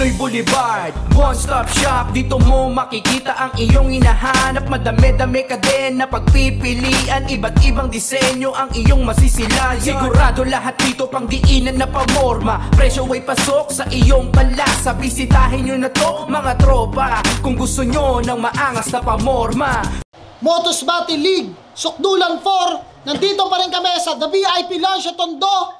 Pinoy Boulevard, one-stop shop. Dito mo makikita ang iyong hinahanap. Madami-dami ka din na pagpipilian. Iba't ibang disenyo ang iyong masisilayan. Sigurado lahat dito pang diinan na pamorma. Presyo ay pasok sa iyong palasa. Bisitahin nyo na to mga tropa kung gusto nyo ng maangas na pamorma. Motos Battle League, Sukdulan 4. Nandito pa rin kami sa The VIP Lounge sa Tondo.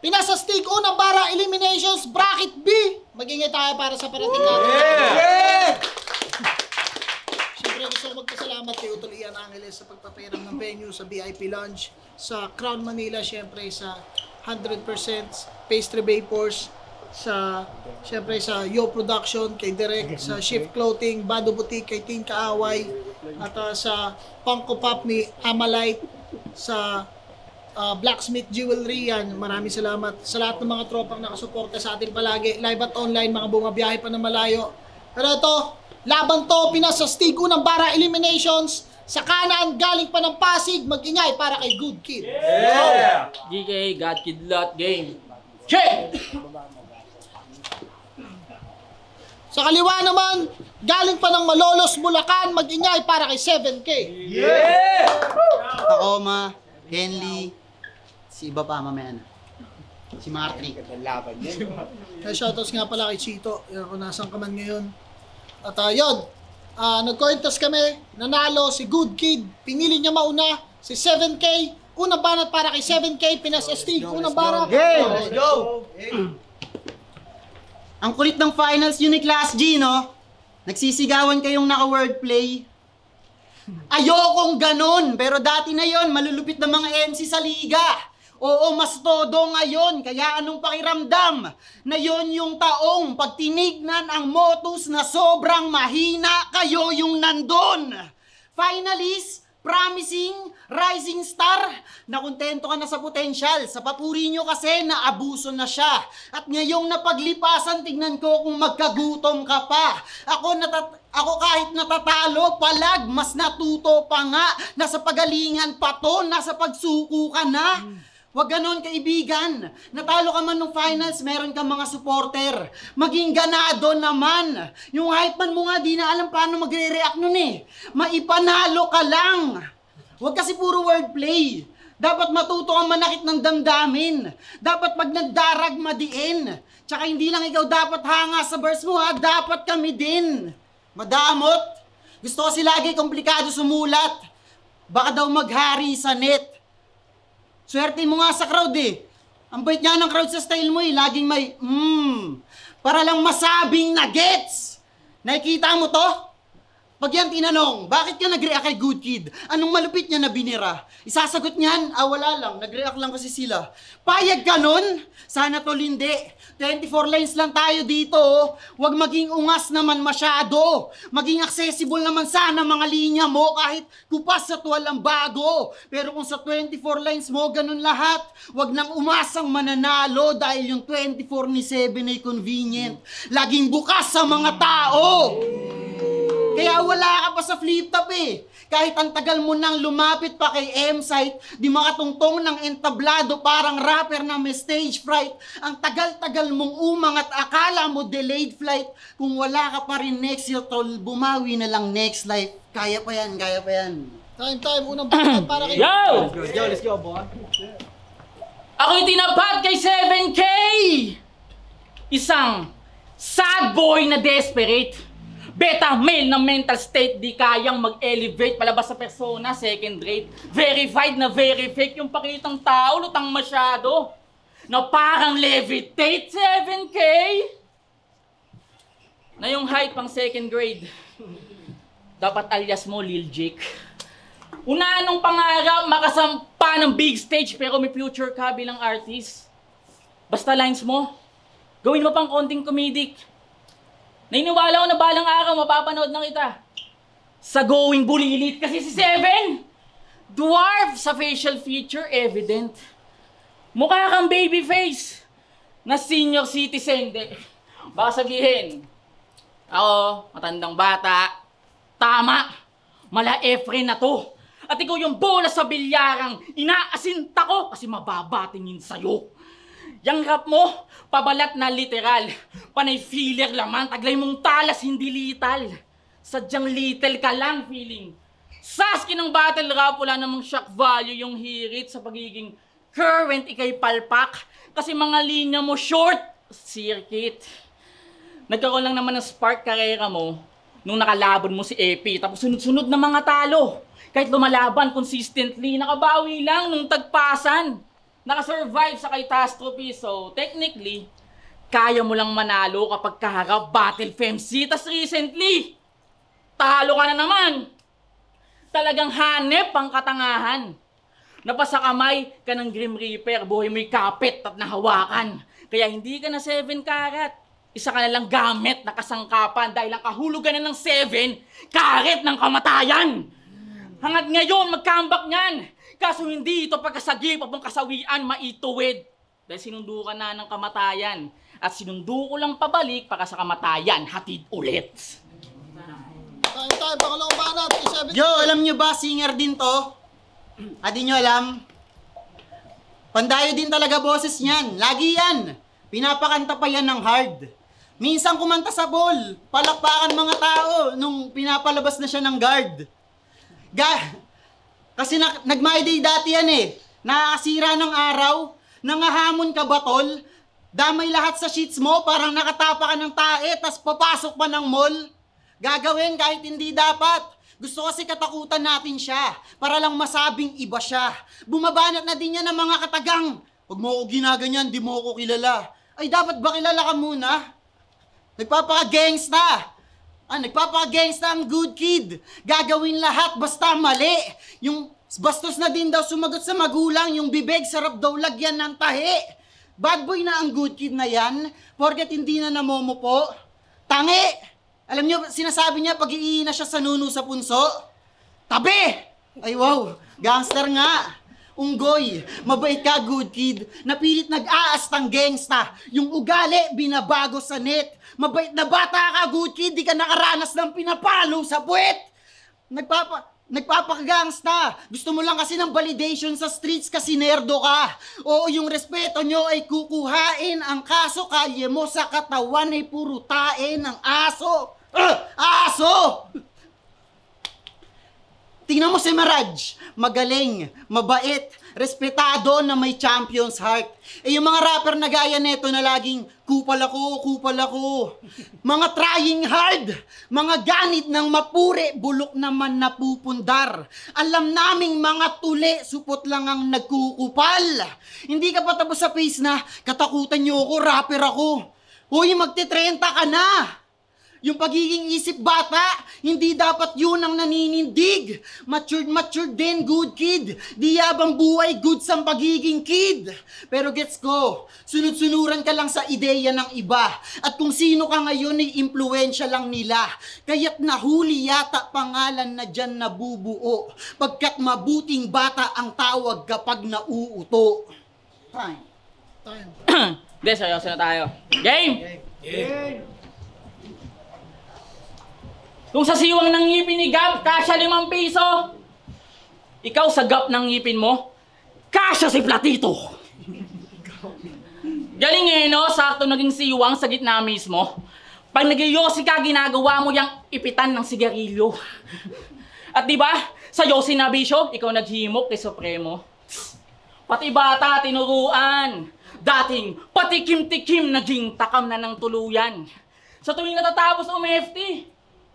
Pinasastig unang bara eliminations bracket B. Magingay tayo para sa parating natin. Siyempre gusto ko magpasalamat kay Utol Ian Angeles sa pagpapahiram ng venue sa VIP Lounge, sa Crown Manila, siyempre sa 100% Pastry Vapors, siyempre sa Yo Production, kay Direk, sa Shift Clothing, Bado Boutique, kay Team Kaaway, at sa Funko Pop ni Amalite, sa Blacksmith Jewelry. Yan, maraming salamat sa lahat ng mga tropang nakasuporta sa atin palagi, live at online, mga bumabiyahe pa ng malayo. Pero ito, laban to, pinasastig unang bara eliminations. Sa kanan, galing pa ng Pasig, mag-ingay para kay Good Kid. GK, God Kid Lot Game. Check! Sa kaliwa naman, galing pa ng Malolos, Bulacan, mag-ingay para kay 7K. Tacoma, Henley, si iba pa mamaya na. Si Martrick. Shoutouts nga pala kay Chito, kung nasan ka man ngayon. At yun, nag-coin toss kami, nanalo si Good Kid, pinili niya mauna, si 7K, unang banat para kay 7K, pinasastig, unang bara. Let's go! Ang kulit ng finals yun ni Class G, no? Nagsisigawan kayong naka-wordplay. Ayokong ganon, pero dati na yon, malulupit na mga MC sa liga. Oo, mas todo ngayon, kaya anong pakiramdam na yon yung taong pag tinignan ang motos na sobrang mahina, kayo yung nandun. Finalist, promising, rising star, nakontento ka na sa potensyal. Sa papuri nyo kasi, naabuso na siya. At ngayong napaglipasan, tignan ko kung magkagutom ka pa. Ako kahit natatalo, palag, mas natuto pa nga. Nasa pagalingan pa to, nasa pagsuko ka na. Wag ganon, kaibigan. Natalo ka man ng finals, meron kang mga supporter. Maging ganado naman. Yung hype man mo nga, di na alam paano magre-react nun eh. Maipanalo ka lang. Wag kasi puro wordplay. Dapat matuto kang manakit ng damdamin. Dapat pag nagdarag, madiin. Tsaka hindi lang ikaw dapat hanga sa verse mo ha, dapat kami din. Madamot. Gusto kasi lagi komplikado sumulat. Baka daw maghari sa net. Swerte mo nga sa crowd eh. Ang bait nga ng crowd sa style mo eh. Laging may para lang masabing na gets. Nakikita mo to? Pag yan tinanong, bakit ka nag-react kay Good Kid? Anong malupit niya na binira? Isasagot niyan, wala lang. Nag-react lang kasi sila. Payag ka nun? Sana tol hindi. 24 lines lang tayo dito. Huwag maging ungas naman masyado. Maging accessible naman sana mga linya mo kahit kupas at walang bago. Pero kung sa 24 lines mo, ganun lahat. Huwag nang umasang mananalo dahil yung 24 ni 7 ay convenient. Laging bukas sa mga tao. Kaya wala ka pa sa flip-top eh. Kahit ang tagal mo nang lumapit pa kay M-Site, di makatungtong ng entablado parang rapper na may stage fright. Ang tagal-tagal mong umang at akala mo delayed flight. Kung wala ka pa rin next year, tol, bumawi na lang next life. Kaya pa yan, kaya pa yan. Time, unang banat para kay... Yo! Let's go, boy. Ako'y tinapad kay 7K! Isang sad boy na desperate. Beta male na mental state, di kayang mag-elevate palabas sa persona, second rate. Verified na very fake yung pakitang tao, lutang masyado. Na parang levitate, 7K! Na yung height pang second grade. Dapat alias mo, Lil Jake. Una nung pangarap, makasampa ng big stage pero may future ka bilang artist. Basta lines mo, gawin mo pang konting comedic. Nainiwala ko na balang araw, mapapanood na kita. Sa Going Bulilit kasi si Seven. Dwarf sa facial feature, evident. Mukha kang baby face na senior citizen. Baka sabihin, ako, matandang bata, tama, mala Efren na to. At ikaw yung bola sa bilyarang inaasinta ko kasi mababatingin sa'yo. Yang rap mo, pabalat na literal. Panay filler laman, taglay mong talas, hindi lital. Sadyang little ka lang feeling. Saski ng battle rap, wala namang shock value yung hirit sa pagiging current, ikay palpak. Kasi mga linya mo short circuit. Nagkaroon lang naman ng spark karera mo nung nakalaban mo si Epi. Tapos sunod-sunod na mga talo. Kahit lumalaban consistently, nakabawi lang nung tagpasan. Nakasurvive sa catastrophe, so technically, kaya mo lang manalo kapag kaharap battle FMC. Tas recently, talo ka na naman. Talagang hanep ang katangahan. Napasa kamay ka ng Grim Reaper, buhay mo'y kapit at nahawakan. Kaya hindi ka na 7 karat. Isa ka na lang gamit na kasangkapan dahil ang kahulugan na ng 7 karat ng kamatayan. Hangad ngayon, mag-comeback niyan. Kaso hindi ito pagkasagip o kasawian maituwid. Dahil sinundo ka na ng kamatayan. At sinundo ko lang pabalik para sa kamatayan, hatid ulit. Tayo, pangalawang banat. Yo, alam nyo ba, singer din to? Di nyo alam? Pandayo din talaga boses niyan. Lagi yan. Pinapakanta pa yan ng hard. Minsan kumanta sa ball. Palakpakan mga tao nung pinapalabas na siya ng guard. Kasi nag-my day dati yan eh. Nakakasira ng araw. Nangahamon ka ba tol? Damay lahat sa sheets mo. Parang nakatapa ka ng tae. Tas papasok pa ng mall. Gagawin kahit hindi dapat. Gusto kasi katakutan natin siya. Para lang masabing iba siya. Bumabanat na din yan ng mga katagang. Huwag mo ako ginaganyan, di mo ako kilala. Ay dapat ba kilala ka muna? Nagpapaka-gangsta. Nagpapaka-gangsta ang good kid. Gagawin lahat basta mali. Yung bastos na din daw sumagot sa magulang. Yung bibig sarap daw lagyan ng tahi. Bad boy na ang good kid na yan. Porket hindi na namomo po. Tangi! Alam nyo, sinasabi niya pag-iina siya sa nuno sa punso. Tabi! Ay wow, gangster nga. Unggoy, mabait ka good kid. Napilit nag-aastang gangsta. Yung ugali, binabago sa net. Mabait na bata ka good kid, di ka nakaranas ng pinapalo sa puwet. Nagpapakagangsta. Gusto mo lang kasi ng validation sa streets kasi nerdo ka. Oo, yung respeto nyo ay kukuhain. Ang kaso, kalye mo sa katawan ay puro tae ng aso. Aso! Tingnan mo si Mirage, magaling, mabait, respetado na may champion's heart. Eh yung mga rapper na gaya neto na laging kupal ako. Mga trying hard, mga ganit ng mapuri, bulok naman napupundar. Alam naming mga tuli, supot lang ang nagkukupal. Hindi ka pa tapos sa face na katakutan nyo ako, rapper ako. Uy, magti-30 ka na. Yung pagiging isip bata, hindi dapat yun ang naninindig. Matured din, good kid. Di yabang buhay, goods ang pagiging kid. Pero gets ko, sunod-sunuran ka lang sa ideya ng iba. At kung sino ka ngayon ay impluensya lang nila. Kaya't nahuli yata pangalan na dyan nabubuo. Pagkat mabuting bata ang tawag kapag nauuto. Time. Hindi, seryoso na tayo. Game! Kung sa siwang ng ngipin ni Gab, kasya 5 piso. Ikaw sa gap ng ngipin mo, kasya si Platito. Galing eh, no? Sakto naging siwang sa gitna mismo. Pag nag-yosi ka, ginagawa mo yung ipitan ng sigarilyo. At diba, sa yosi na bisyo, ikaw naghimok kay Supremo. Pati bata, tinuruan. Dating patikim-tikim, naging takam na ng tuluyan. Sa tuwing natatapos ang MFT,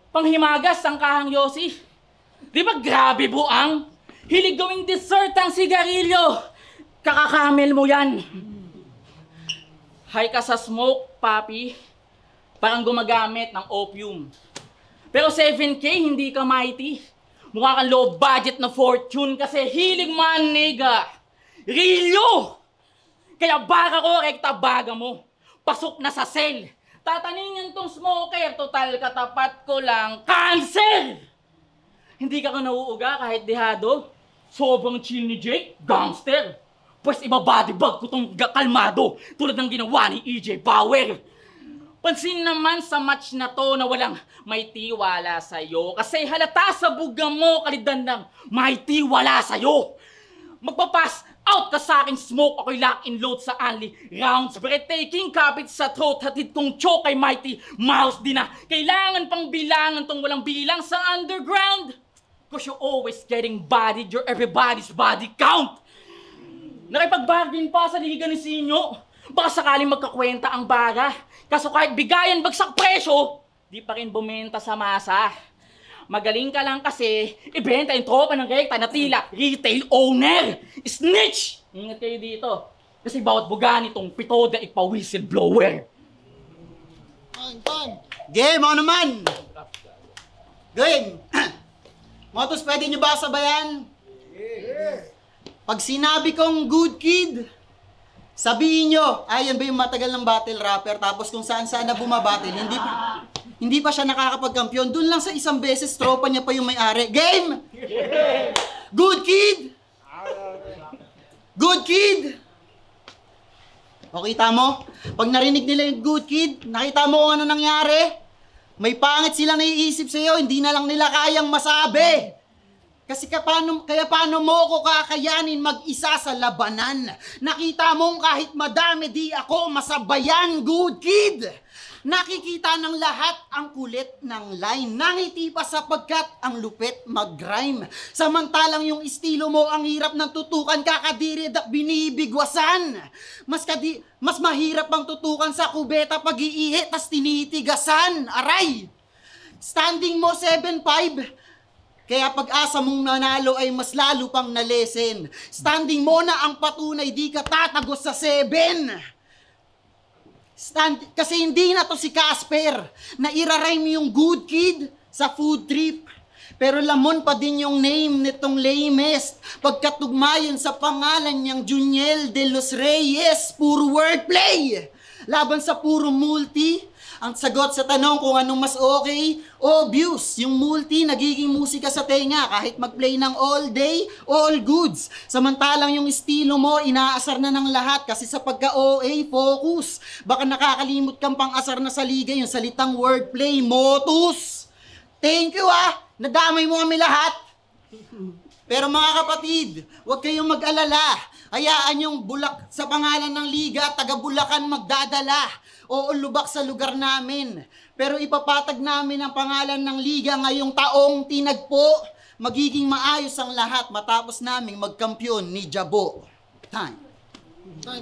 panghimagas ang kahang yosi. Di ba grabe buang? Hilig gawing dessert ang sigarilyo. Kakakamel mo yan. High ka sa smoke, papi. Parang gumagamit ng opium. Pero 7K, hindi ka mighty. Mukha kang low budget na fortune kasi hilig man, nigga. Rilyo! Kaya baka ko, rekta baga mo. Pasok na sa cell. Tataningan tong smoker, total katapat ko lang, cancer! Hindi ka nauuga kahit dehado. Sobrang chill ni Jake, gangster. Pwes iba bodybag ko tong kalmado, tulad ng ginawa ni EJ Bauer. Pansin naman sa match na to na walang may tiwala sa'yo. Kasi halata sa buga mo, kalidan ng may tiwala sa'yo. Magpapas Out ka sa aking smoke, ako'y lock and load sa only rounds. Breathtaking, kapit sa throat, hatid kong choke kay Mighty Mouse. Di na kailangan pang bilangan tong walang bilang sa underground. Cause you're always getting bodied, you're everybody's body count. Nakipag-bargain pa sa liga ni Sinyo. Baka sakaling magkakwenta ang bara. Kaso kahit bigayan bagsak presyo, di pa rin bumenta sa masa. Magaling ka lang kasi, ibenta yung tropa ng rekta na tila retail owner. Snitch! Ingat kayo dito. Kasi bawat buga nitong pitoda ipa-whistleblower. Time. Game, ano naman? Game! Motos, pwede nyo ba sabayan? Pag sinabi kong good kid, sabihin nyo, yan ba yung matagal ng battle rapper, tapos kung saan-saan na bumabattle, hindi pa siya nakakapagkampiyon. Doon lang sa isang beses, tropa niya pa yung may-ari. Game! Good kid! Good kid! O, kita mo? Pag narinig nila yung good kid, nakita mo kung ano nangyari? May pangit sila naiisip sa'yo, hindi na lang nila kayang masabi. Kasi kaya paano mo ko kakayanin mag-isa sa labanan? Nakita mong kahit madami di ako masabayan, good kid! Nakikita ng lahat ang kulit ng line. Nangiti pa sapagkat ang lupit mag-rhyme. Samantalang yung estilo mo ang hirap ng tutukan, kakadirid at binibigwasan. Mas mahirap ang tutukan sa kubeta pag-iihi tas tinitigasan. Aray! Standing mo 7'5". Kaya pag-asa mong nanalo ay mas lalo pang nalesen. Standing mo na ang patunay, di ka tatagos sa 7. Kasi hindi na to si Casper na irarime yung good kid sa food trip. Pero lamon pa din yung name nitong lamest. Pagkatugmayon sa pangalan niyang Juniel de los Reyes. Puro wordplay. Laban sa puro multi. Ang sagot sa tanong kung anong mas okay, obvious. Yung multi nagiging musika sa tenga kahit mag-play ng all day, all goods. Samantalang yung estilo mo inaasar na ng lahat kasi sa pagka-OA, focus. Baka nakakalimot kang pang-asar na sa liga yung salitang wordplay, motus. Thank you nadamay mo kami lahat. Pero mga kapatid, huwag kayong mag-alala. Hayaan yung bulak sa pangalan ng liga, taga-Bulacan magdadala. Oo, lubak sa lugar namin. Pero ipapatag namin ang pangalan ng liga ngayong taong tinagpo. Magiging maayos ang lahat matapos naming magkampiyon ni Jabo. Time.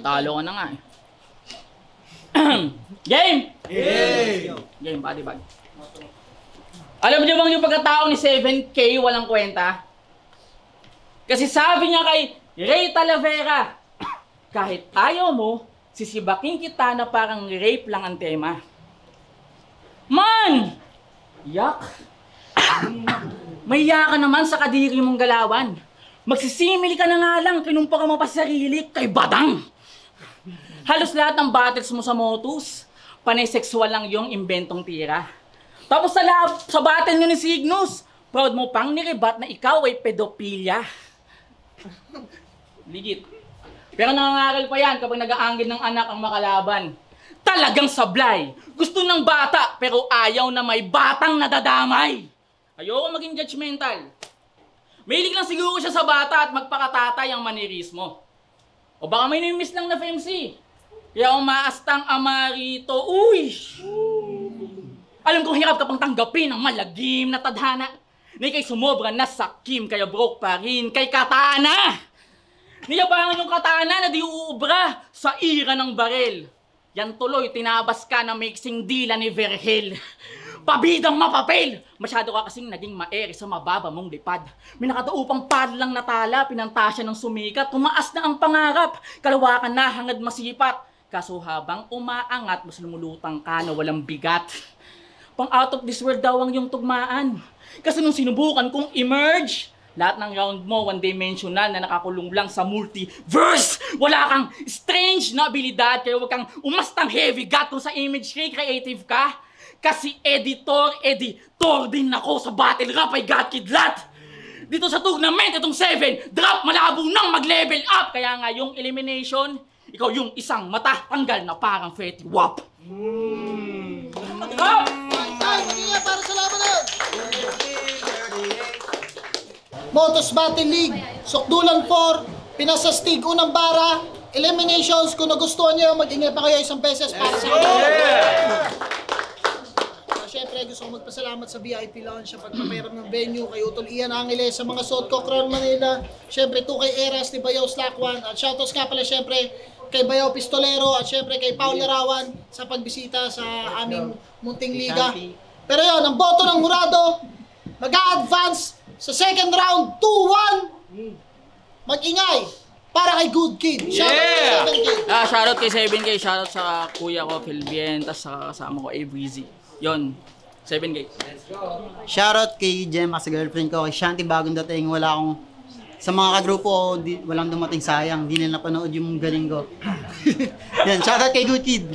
Talo ka na nga eh. Game! Game, body bag. Alam niyo bang yung pagkatao ni 7K walang kwenta? Kasi sabi niya kay Ray Talavera, kahit ayaw mo, sisibaking kita na parang rape lang ang tema. Man! Yak! May ka naman sa kadiri mong galawan. Magsisimili ka na nga lang, kinumpa ka mo pa sarili kay Badang. Halos lahat ng battles mo sa motus, panay sexual lang yung imbentong tira. Tapos sa battle nyo ni Cygnus, proud mo pang nirebat na ikaw ay pedophilia. Legit. Pero nangangaral pa yan kapag nag-aangin ng anak ang makalaban. Talagang sablay. Gusto ng bata pero ayaw na may batang nadadamay. Ayoko maging judgmental. Mahilig lang siguro siya sa bata at magpakatatay ang manirismo. O baka may nimiss lang na FMC. Kaya umaastang amarito. Uy! Alam kong hirap ka pang tanggapin ang malagim na tadhana. Na ikay sumobra na sa Kim kaya broke pa rin kay Katana. Niyabangan yung Katana na di uubra sa ira ng barel. Yan tuloy, tinabas ka na mixing dila ni Vergel. Pabidang mapapel! Masyado ka kasing naging maere sa mababa mong lipad. May nakadaupang padlang natala, pinantasya ng sumikat. Tumaas na ang pangarap, kalawakan na hangad masipat. Kaso habang umaangat, mas lumulutang ka na walang bigat. Pang out of this world daw ang yung tugmaan. Kasi nung sinubukan kong emerge, lahat ng round mo, one-dimensional na nakakulong lang sa multiverse. Wala kang strange na abilidad, kaya huwag kang umastang heavy gut kung sa image creative ka. Kasi editor din ako sa battle rap ay got kidlat. Dito sa tournament, itong 7, drop malabo nang mag-level up. Kaya nga yung elimination, ikaw yung isang mata tanggal na parang Fetty Wap. Magiging para sa laban na yun. Motos Battle League, Sukdulan 4, Pinasastig, unang bara, eliminations. Kung nagustuhan nyo, mag-ingay pa kayo isang beses para sa Siyempre, gusto ko magpasalamat sa VIP Lounge sa pagpapahiram ng venue, kay Utol Ian Angeles, sa mga suot ko, Crown Manila, siyempre 2 kay Eras, ni Bayaw Slakwan, at shoutouts nga pala siyempre kay Bayaw Pistolero, at siyempre kay Paul Larawan sa pagbisita sa aming munting liga. Pero yun, ang boto ng Murado, mag-a-advance sa second round, 2-1. Mag-ingay para kay Good Kid. Shoutout kay 7K. Shoutout kay 7K, shoutout sa kuya ko, Phil Bien, tas sa kasama ko, A-Breezy. Yon, 7K. Shoutout kay Gemma sa girlfriend ko, kay Shanti bagong dating, wala akong sa mga kagrupo ko, walang dumating, sayang, di nila napanood yung galing ko. Yan, shoutout kay Good Kid.